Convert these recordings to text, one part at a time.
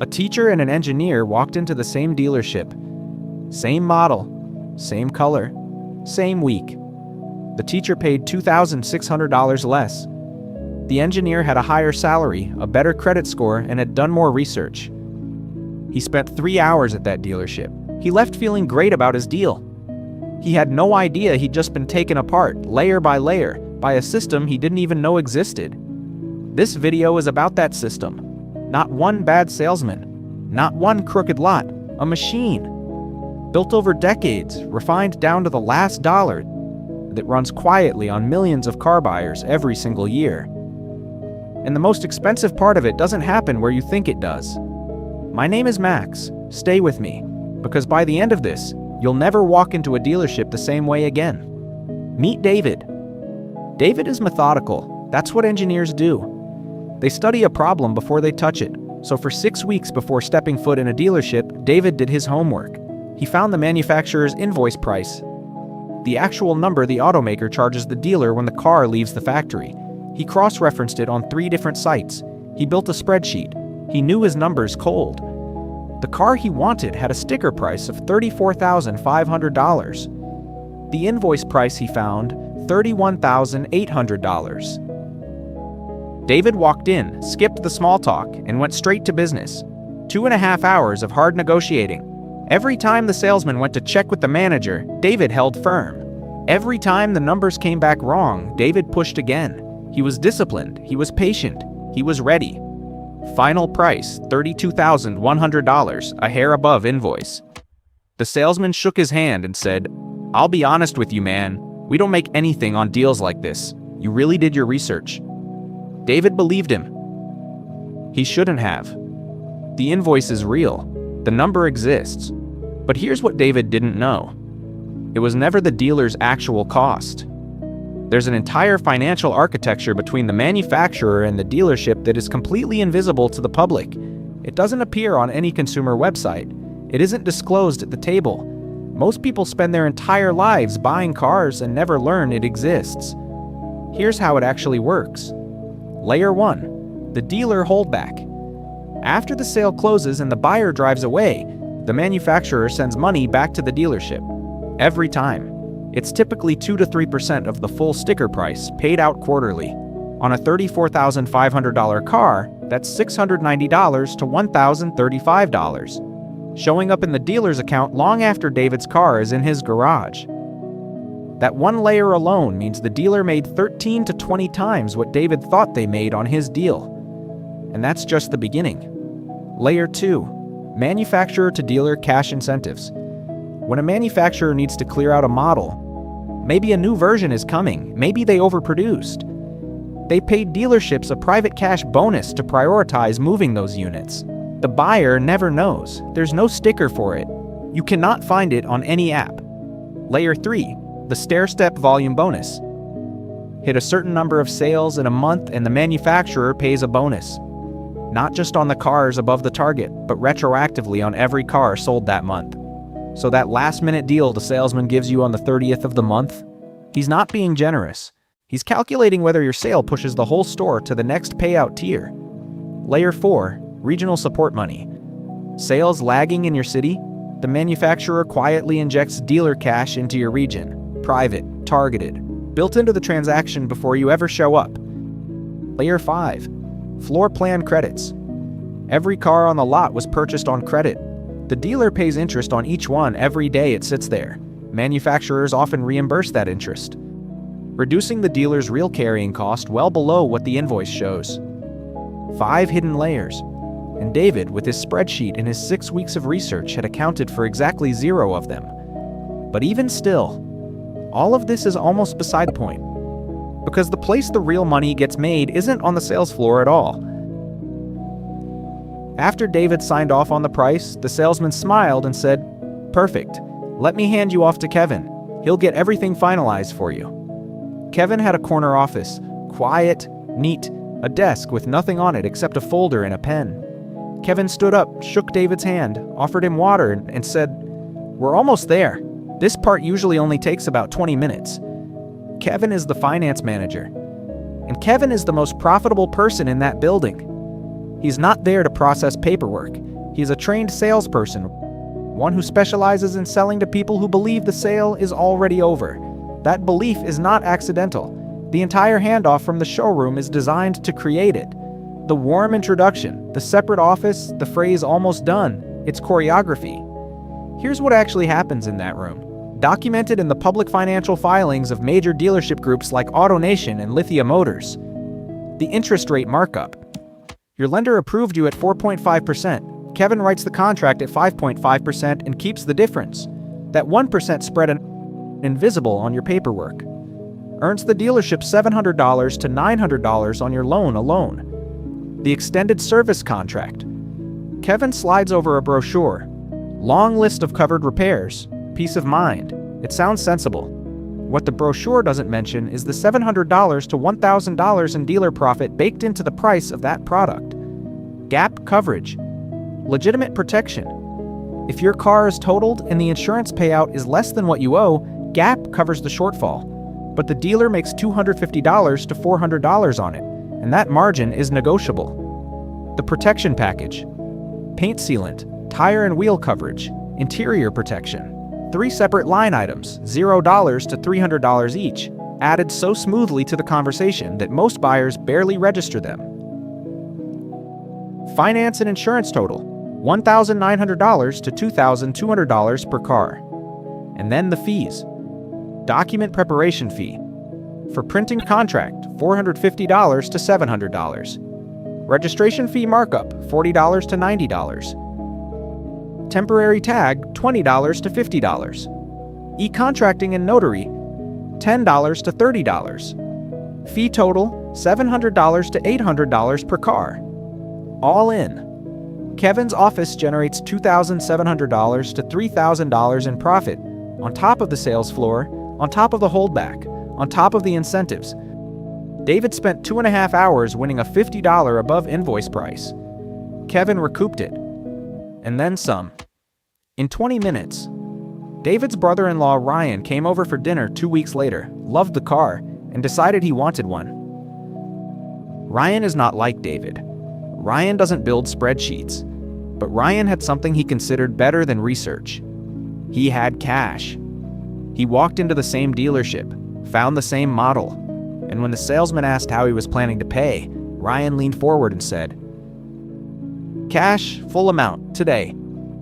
A teacher and an engineer walked into the same dealership. Same model, same color, same week. The teacher paid $2,600 less. The engineer had a higher salary, a better credit score, and had done more research. He spent 3 hours at that dealership. He left feeling great about his deal. He had no idea he'd just been taken apart, layer by layer, by a system he didn't even know existed. This video is about that system. Not one bad salesman, not one crooked lot, a machine. Built over decades, refined down to the last dollar, that runs quietly on millions of car buyers every single year. And the most expensive part of it doesn't happen where you think it does. My name is Max. Stay with me, because by the end of this, you'll never walk into a dealership the same way again. Meet David. David is methodical. That's what engineers do. They study a problem before they touch it. So for 6 weeks before stepping foot in a dealership, David did his homework. He found the manufacturer's invoice price, the actual number the automaker charges the dealer when the car leaves the factory. He cross-referenced it on 3 different sites. He built a spreadsheet. He knew his numbers cold. The car he wanted had a sticker price of $34,500. The invoice price he found, $31,800. David walked in, skipped the small talk, and went straight to business. 2.5 hours of hard negotiating. Every time the salesman went to check with the manager, David held firm. Every time the numbers came back wrong, David pushed again. He was disciplined, he was patient, he was ready. Final price, $32,100, a hair above invoice. The salesman shook his hand and said, "I'll be honest with you, man. We don't make anything on deals like this. You really did your research." David believed him. He shouldn't have. The invoice is real. The number exists. But here's what David didn't know. It was never the dealer's actual cost. There's an entire financial architecture between the manufacturer and the dealership that is completely invisible to the public. It doesn't appear on any consumer website. It isn't disclosed at the table. Most people spend their entire lives buying cars and never learn it exists. Here's how it actually works. Layer 1, the dealer holdback. After the sale closes and the buyer drives away, the manufacturer sends money back to the dealership. Every time. It's typically 2 to 3% of the full sticker price, paid out quarterly. On a $34,500 car, that's $690 to $1,035, showing up in the dealer's account long after David's car is in his garage. That one layer alone means the dealer made 13 to 20 times what David thought they made on his deal. And that's just the beginning. Layer 2, manufacturer to dealer cash incentives. When a manufacturer needs to clear out a model, maybe a new version is coming, maybe they overproduced, they paid dealerships a private cash bonus to prioritize moving those units. The buyer never knows. There's no sticker for it. You cannot find it on any app. Layer 3, the stair-step volume bonus. Hit a certain number of sales in a month and the manufacturer pays a bonus. Not just on the cars above the target, but retroactively on every car sold that month. So that last-minute deal the salesman gives you on the 30th of the month, he's not being generous. He's calculating whether your sale pushes the whole store to the next payout tier. Layer 4, regional support money. Sales lagging in your city? The manufacturer quietly injects dealer cash into your region. Private, targeted, built into the transaction before you ever show up. Layer 5, floor plan credits. Every car on the lot was purchased on credit. The dealer pays interest on each one every day it sits there. Manufacturers often reimburse that interest, reducing the dealer's real carrying cost well below what the invoice shows. 5 hidden layers. And David, with his spreadsheet and his 6 weeks of research, had accounted for exactly 0 of them. But even still, all of this is almost beside the point, because the place the real money gets made isn't on the sales floor at all. After David signed off on the price, the salesman smiled and said, "Perfect. Let me hand you off to Kevin. He'll get everything finalized for you." Kevin had a corner office, quiet, neat, a desk with nothing on it except a folder and a pen. Kevin stood up, shook David's hand, offered him water, and said, "We're almost there. This part usually only takes about 20 minutes. Kevin is the finance manager, and Kevin is the most profitable person in that building. He's not there to process paperwork. He's a trained salesperson, one who specializes in selling to people who believe the sale is already over. That belief is not accidental. The entire handoff from the showroom is designed to create it. The warm introduction, the separate office, the phrase "almost done," it's choreography. Here's what actually happens in that room. Documented in the public financial filings of major dealership groups like AutoNation and Lithia Motors. The interest rate markup. Your lender approved you at 4.5%. Kevin writes the contract at 5.5% and keeps the difference. That 1% spread invisible on your paperwork. Earns the dealership $700 to $900 on your loan alone. The extended service contract. Kevin slides over a brochure. Long list of covered repairs. Peace of mind. It sounds sensible. What the brochure doesn't mention is the $700 to $1,000 in dealer profit baked into the price of that product. Gap coverage. Legitimate protection. If your car is totaled and the insurance payout is less than what you owe, Gap covers the shortfall. But the dealer makes $250 to $400 on it, and that margin is negotiable. The protection package. Paint sealant, tire and wheel coverage, interior protection. 3 separate line items, $0 to $300 each, added so smoothly to the conversation that most buyers barely register them. Finance and insurance total, $1,900 to $2,200 per car. And then the fees. Document preparation fee. For printing contract, $450 to $700. Registration fee markup, $40 to $90. Temporary tag, $20 to $50. E-contracting and notary, $10 to $30. Fee total, $700 to $800 per car. All in. Kevin's office generates $2,700 to $3,000 in profit, on top of the sales floor, on top of the holdback, on top of the incentives. David spent 2.5 hours winning a $50 above invoice price. Kevin recouped it. And then some. In 20 minutes. David's brother-in-law Ryan came over for dinner 2 weeks later, loved the car, and decided he wanted one. Ryan is not like David. Ryan doesn't build spreadsheets. But Ryan had something he considered better than research. He had cash. He walked into the same dealership, found the same model, and when the salesman asked how he was planning to pay, Ryan leaned forward and said, "Cash, full amount, today.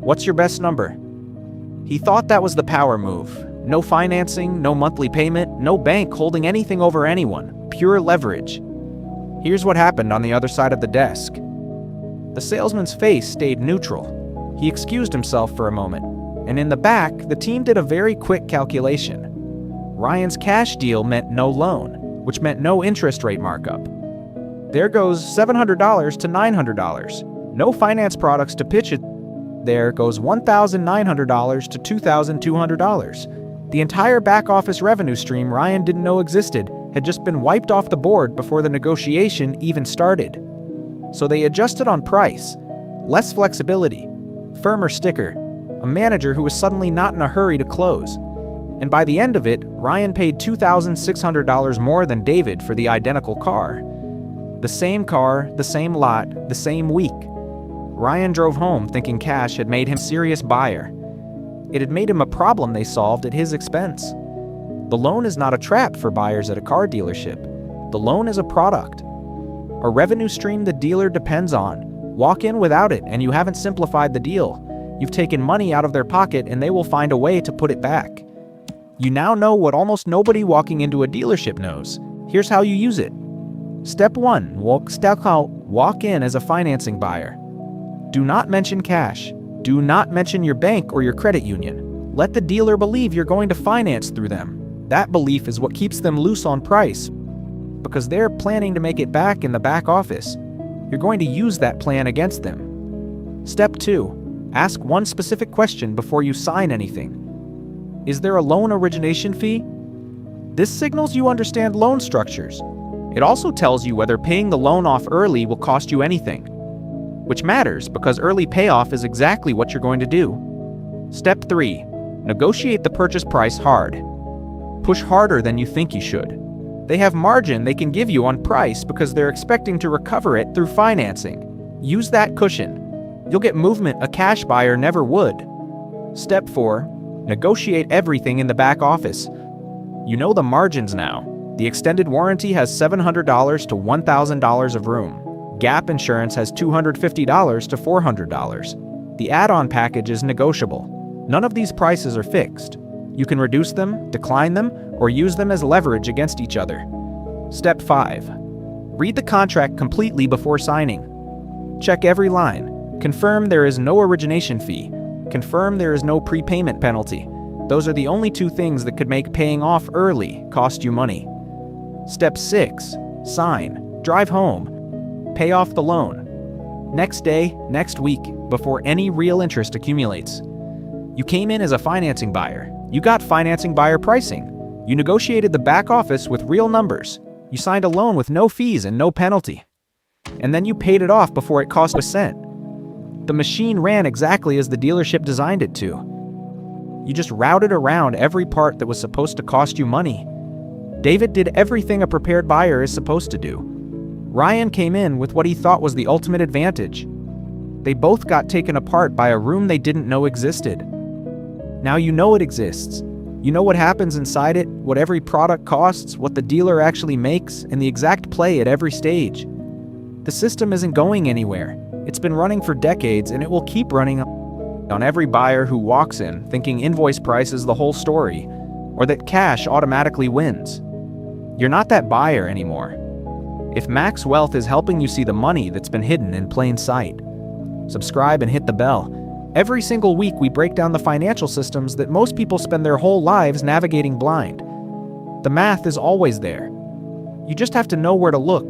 What's your best number?" He thought that was the power move. No financing, no monthly payment, no bank holding anything over anyone. Pure leverage. Here's what happened on the other side of the desk. The salesman's face stayed neutral. He excused himself for a moment, and in the back, the team did a very quick calculation. Ryan's cash deal meant no loan, which meant no interest rate markup. There goes $700 to $900. No finance products to pitch it. There goes $1,900 to $2,200. The entire back office revenue stream Ryan didn't know existed had just been wiped off the board before the negotiation even started. So they adjusted on price. Less flexibility, firmer sticker, a manager who was suddenly not in a hurry to close. And by the end of it, Ryan paid $2,600 more than David for the identical car. The same car, the same lot, the same week. Ryan drove home thinking cash had made him a serious buyer. It had made him a problem they solved at his expense. The loan is not a trap for buyers at a car dealership. The loan is a product. A revenue stream the dealer depends on. Walk in without it and you haven't simplified the deal. You've taken money out of their pocket and they will find a way to put it back. You now know what almost nobody walking into a dealership knows. Here's how you use it. Step 1. Walk in as a financing buyer. Do not mention cash. Do not mention your bank or your credit union. Let the dealer believe you're going to finance through them. That belief is what keeps them loose on price, because they're planning to make it back in the back office. You're going to use that plan against them. Step 2. Ask one specific question before you sign anything. Is there a loan origination fee? This signals you understand loan structures. It also tells you whether paying the loan off early will cost you anything, which matters because early payoff is exactly what you're going to do. Step 3. Negotiate the purchase price hard. Push harder than you think you should. They have margin they can give you on price because they're expecting to recover it through financing. Use that cushion. You'll get movement a cash buyer never would. Step 4. Negotiate everything in the back office. You know the margins now. The extended warranty has $700 to $1,000 of room. Gap insurance has $250 to $400. The add-on package is negotiable. None of these prices are fixed. You can reduce them, decline them, or use them as leverage against each other. Step 5. Read the contract completely before signing. Check every line. Confirm there is no origination fee. Confirm there is no prepayment penalty. Those are the only two things that could make paying off early cost you money. Step 6. Sign. Drive home. Pay off the loan. Next day, next week, before any real interest accumulates. You came in as a financing buyer. You got financing buyer pricing. You negotiated the back office with real numbers. You signed a loan with no fees and no penalty. And then you paid it off before it cost a cent. The machine ran exactly as the dealership designed it to. You just routed around every part that was supposed to cost you money. David did everything a prepared buyer is supposed to do. Ryan came in with what he thought was the ultimate advantage. They both got taken apart by a room they didn't know existed. Now you know it exists. You know what happens inside it, what every product costs, what the dealer actually makes, and the exact play at every stage. The system isn't going anywhere. It's been running for decades, and it will keep running on every buyer who walks in thinking invoice price is the whole story, or that cash automatically wins. You're not that buyer anymore. If Max Wealth is helping you see the money that's been hidden in plain sight, subscribe and hit the bell. Every single week we break down the financial systems that most people spend their whole lives navigating blind. The math is always there. You just have to know where to look.